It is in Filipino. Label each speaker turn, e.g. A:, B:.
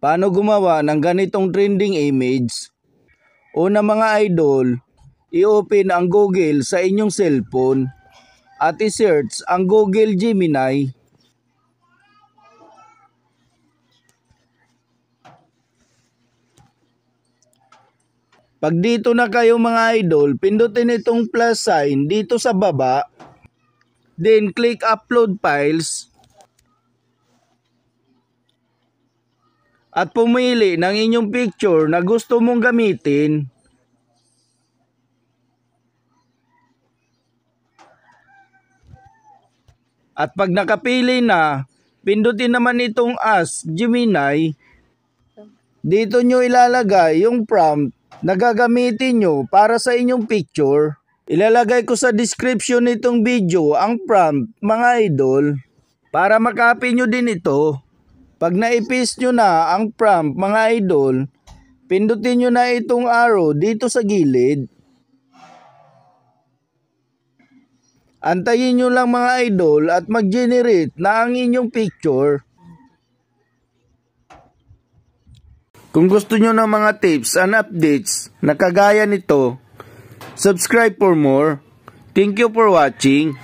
A: Paano gumawa ng ganitong trending image? Una mga idol, i-open ang Google sa inyong cellphone at i-search ang Google Gemini. Pag dito na kayo mga idol, pindutin itong plus sign dito sa baba. Then click upload files. At pumili ng inyong picture na gusto mong gamitin. At pag nakapili na, pindutin naman itong Ask Gemini. Dito nyo ilalagay yung prompt na gagamitin nyo para sa inyong picture. Ilalagay ko sa description nitong video ang prompt mga idol para makopy nyo din ito. Pag na-paste nyo na ang prompt mga idol, pindutin nyo na itong arrow dito sa gilid. Antayin nyo lang mga idol at mag-generate na ang inyong picture. Kung gusto nyo ng mga tips and updates na kagaya nito, subscribe for more. Thank you for watching.